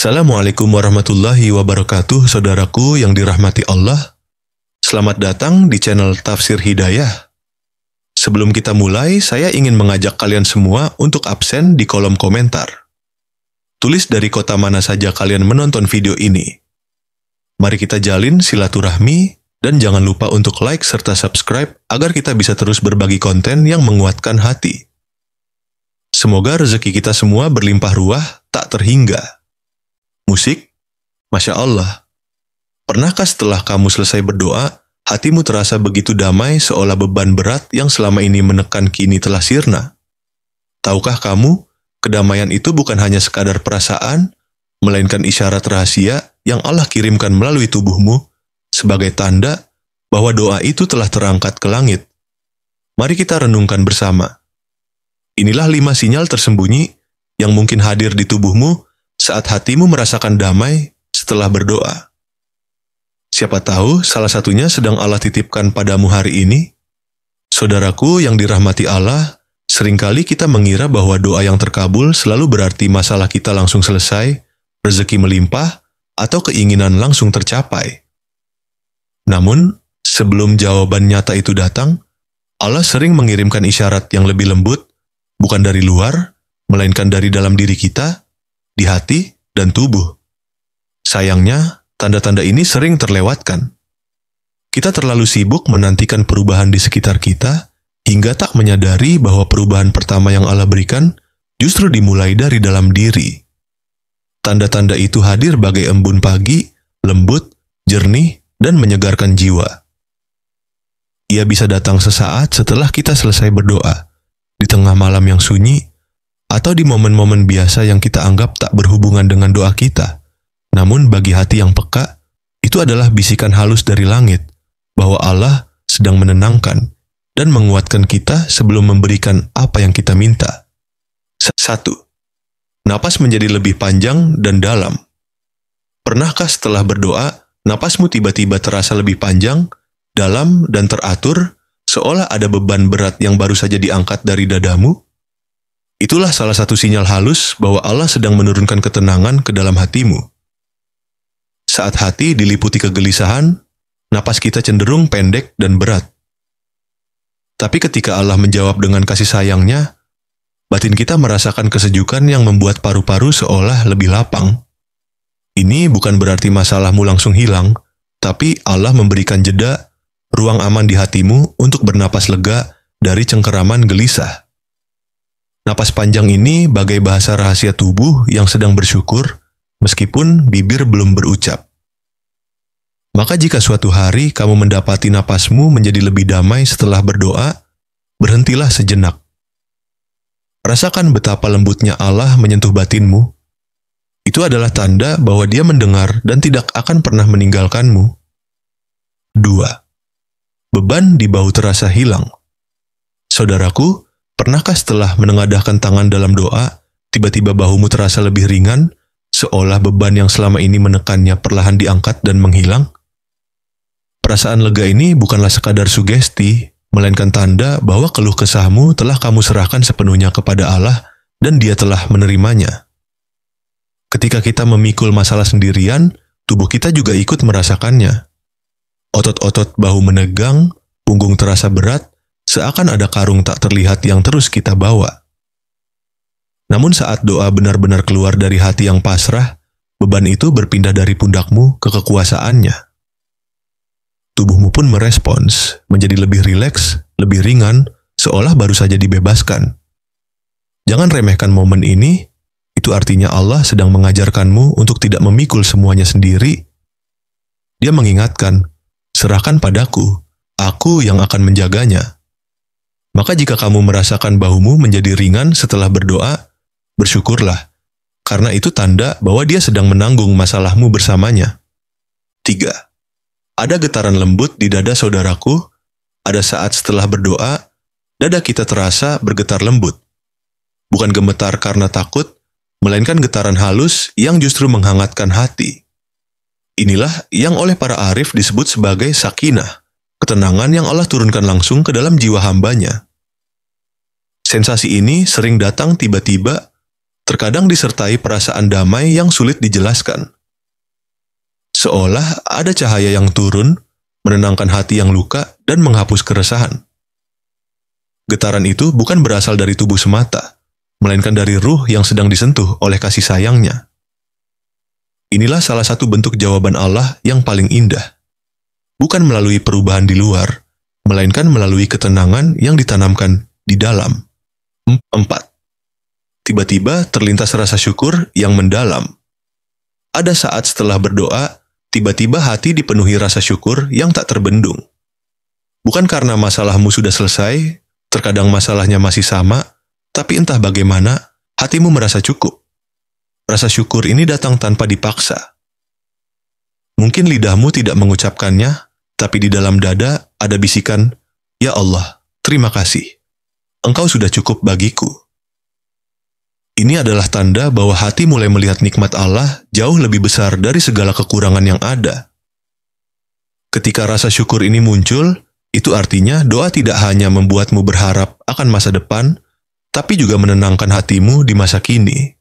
Assalamualaikum warahmatullahi wabarakatuh, saudaraku yang dirahmati Allah. Selamat datang di channel Tafsir Hidayah. Sebelum kita mulai, saya ingin mengajak kalian semua untuk absen di kolom komentar. Tulis dari kota mana saja kalian menonton video ini. Mari kita jalin silaturahmi, dan jangan lupa untuk like serta subscribe agar kita bisa terus berbagi konten yang menguatkan hati. Semoga rezeki kita semua berlimpah ruah, tak terhingga. Musik, Masya Allah. Pernahkah setelah kamu selesai berdoa, hatimu terasa begitu damai seolah beban berat yang selama ini menekan kini telah sirna? Tahukah kamu, kedamaian itu bukan hanya sekadar perasaan, melainkan isyarat rahasia yang Allah kirimkan melalui tubuhmu sebagai tanda bahwa doa itu telah terangkat ke langit. Mari kita renungkan bersama. Inilah 5 sinyal tersembunyi yang mungkin hadir di tubuhmu saat hatimu merasakan damai setelah berdoa. Siapa tahu salah satunya sedang Allah titipkan padamu hari ini. Saudaraku yang dirahmati Allah, seringkali kita mengira bahwa doa yang terkabul selalu berarti masalah kita langsung selesai, rezeki melimpah, atau keinginan langsung tercapai. Namun, sebelum jawaban nyata itu datang, Allah sering mengirimkan isyarat yang lebih lembut, bukan dari luar, melainkan dari dalam diri kita, di hati dan tubuh. Sayangnya, tanda-tanda ini sering terlewatkan. Kita terlalu sibuk menantikan perubahan di sekitar kita, hingga tak menyadari bahwa perubahan pertama yang Allah berikan justru dimulai dari dalam diri. Tanda-tanda itu hadir bagai embun pagi, lembut, jernih, dan menyegarkan jiwa. Ia bisa datang sesaat setelah kita selesai berdoa, di tengah malam yang sunyi, atau di momen-momen biasa yang kita anggap tak berhubungan dengan doa kita. Namun bagi hati yang peka, itu adalah bisikan halus dari langit, bahwa Allah sedang menenangkan dan menguatkan kita sebelum memberikan apa yang kita minta. 1. Napas menjadi lebih panjang dan dalam. Pernahkah setelah berdoa, napasmu tiba-tiba terasa lebih panjang, dalam, dan teratur, seolah ada beban berat yang baru saja diangkat dari dadamu? Itulah salah satu sinyal halus bahwa Allah sedang menurunkan ketenangan ke dalam hatimu. Saat hati diliputi kegelisahan, napas kita cenderung pendek dan berat. Tapi ketika Allah menjawab dengan kasih sayangnya, batin kita merasakan kesejukan yang membuat paru-paru seolah lebih lapang. Ini bukan berarti masalahmu langsung hilang, tapi Allah memberikan jeda, ruang aman di hatimu untuk bernapas lega dari cengkeraman gelisah. Napas panjang ini bagai bahasa rahasia tubuh yang sedang bersyukur, meskipun bibir belum berucap. Maka jika suatu hari kamu mendapati napasmu menjadi lebih damai setelah berdoa, berhentilah sejenak. Rasakan betapa lembutnya Allah menyentuh batinmu. Itu adalah tanda bahwa Dia mendengar dan tidak akan pernah meninggalkanmu. 2. Beban di bahu terasa hilang. Saudaraku, pernahkah setelah menengadahkan tangan dalam doa, tiba-tiba bahumu terasa lebih ringan, seolah beban yang selama ini menekannya perlahan diangkat dan menghilang? Perasaan lega ini bukanlah sekadar sugesti, melainkan tanda bahwa keluh kesahmu telah kamu serahkan sepenuhnya kepada Allah dan Dia telah menerimanya. Ketika kita memikul masalah sendirian, tubuh kita juga ikut merasakannya. Otot-otot bahu menegang, punggung terasa berat, seakan ada karung tak terlihat yang terus kita bawa. Namun saat doa benar-benar keluar dari hati yang pasrah, beban itu berpindah dari pundakmu ke kekuasaannya. Tubuhmu pun merespons, menjadi lebih rileks, lebih ringan, seolah baru saja dibebaskan. Jangan remehkan momen ini, itu artinya Allah sedang mengajarkanmu untuk tidak memikul semuanya sendiri. Dia mengingatkan, serahkan padaku, aku yang akan menjaganya. Maka jika kamu merasakan bahumu menjadi ringan setelah berdoa, bersyukurlah, karena itu tanda bahwa Dia sedang menanggung masalahmu bersamanya. 3. Ada getaran lembut di dada saudaraku, ada saat setelah berdoa, dada kita terasa bergetar lembut. Bukan gemetar karena takut, melainkan getaran halus yang justru menghangatkan hati. Inilah yang oleh para arif disebut sebagai sakinah, ketenangan yang Allah turunkan langsung ke dalam jiwa hambanya. Sensasi ini sering datang tiba-tiba, terkadang disertai perasaan damai yang sulit dijelaskan. Seolah ada cahaya yang turun, menenangkan hati yang luka dan menghapus keresahan. Getaran itu bukan berasal dari tubuh semata, melainkan dari ruh yang sedang disentuh oleh kasih sayangnya. Inilah salah satu bentuk jawaban Allah yang paling indah. Bukan melalui perubahan di luar, melainkan melalui ketenangan yang ditanamkan di dalam. 4. Tiba-tiba terlintas rasa syukur yang mendalam. Ada saat setelah berdoa, tiba-tiba hati dipenuhi rasa syukur yang tak terbendung. Bukan karena masalahmu sudah selesai, terkadang masalahnya masih sama, tapi entah bagaimana, hatimu merasa cukup. Rasa syukur ini datang tanpa dipaksa. Mungkin lidahmu tidak mengucapkannya, tapi di dalam dada ada bisikan, "Ya Allah, terima kasih. Engkau sudah cukup bagiku." Ini adalah tanda bahwa hati mulai melihat nikmat Allah jauh lebih besar dari segala kekurangan yang ada. Ketika rasa syukur ini muncul, itu artinya doa tidak hanya membuatmu berharap akan masa depan, tapi juga menenangkan hatimu di masa kini.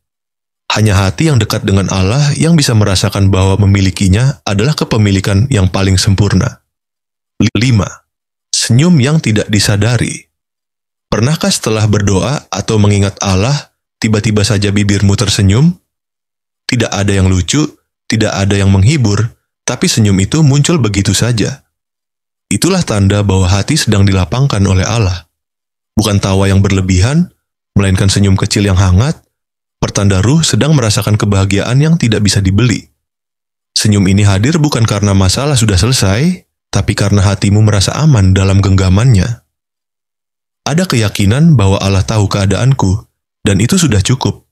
Hanya hati yang dekat dengan Allah yang bisa merasakan bahwa memilikinya adalah kepemilikan yang paling sempurna. 5. Senyum yang tidak disadari. Pernahkah setelah berdoa atau mengingat Allah, tiba-tiba saja bibirmu tersenyum? Tidak ada yang lucu, tidak ada yang menghibur, tapi senyum itu muncul begitu saja. Itulah tanda bahwa hati sedang dilapangkan oleh Allah. Bukan tawa yang berlebihan, melainkan senyum kecil yang hangat, pertanda ruh sedang merasakan kebahagiaan yang tidak bisa dibeli. Senyum ini hadir bukan karena masalah sudah selesai, tapi karena hatimu merasa aman dalam genggamannya. Ada keyakinan bahwa Allah tahu keadaanku, dan itu sudah cukup.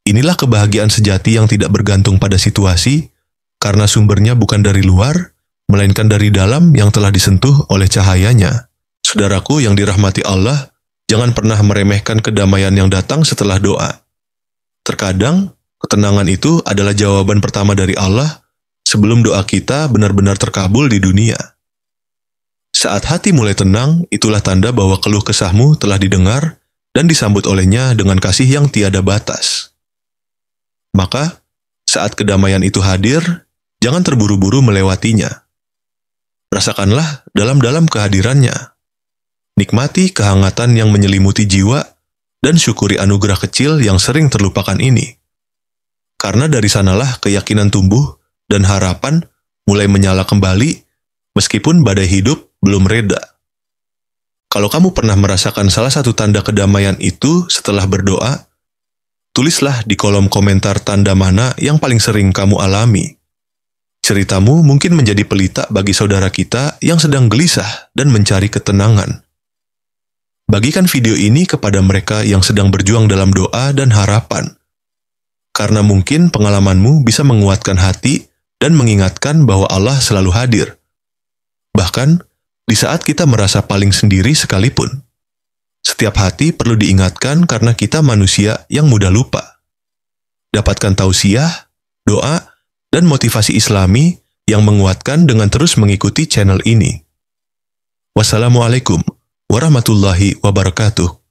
Inilah kebahagiaan sejati yang tidak bergantung pada situasi, karena sumbernya bukan dari luar, melainkan dari dalam yang telah disentuh oleh cahayanya. Saudaraku yang dirahmati Allah, jangan pernah meremehkan kedamaian yang datang setelah doa. Terkadang, ketenangan itu adalah jawaban pertama dari Allah sebelum doa kita benar-benar terkabul di dunia. Saat hati mulai tenang, itulah tanda bahwa keluh kesahmu telah didengar dan disambut olehnya dengan kasih yang tiada batas. Maka, saat kedamaian itu hadir, jangan terburu-buru melewatinya. Rasakanlah dalam-dalam kehadirannya. Nikmati kehangatan yang menyelimuti jiwa dan syukuri anugerah kecil yang sering terlupakan ini. Karena dari sanalah keyakinan tumbuh dan harapan mulai menyala kembali meskipun badai hidup belum reda. Kalau kamu pernah merasakan salah satu tanda kedamaian itu setelah berdoa, tulislah di kolom komentar tanda mana yang paling sering kamu alami. Ceritamu mungkin menjadi pelita bagi saudara kita yang sedang gelisah dan mencari ketenangan. Bagikan video ini kepada mereka yang sedang berjuang dalam doa dan harapan. Karena mungkin pengalamanmu bisa menguatkan hati dan mengingatkan bahwa Allah selalu hadir. Bahkan, di saat kita merasa paling sendiri sekalipun. Setiap hati perlu diingatkan karena kita manusia yang mudah lupa. Dapatkan tausiah, doa, dan motivasi Islami yang menguatkan dengan terus mengikuti channel ini. Wassalamualaikum warahmatullahi wabarakatuh.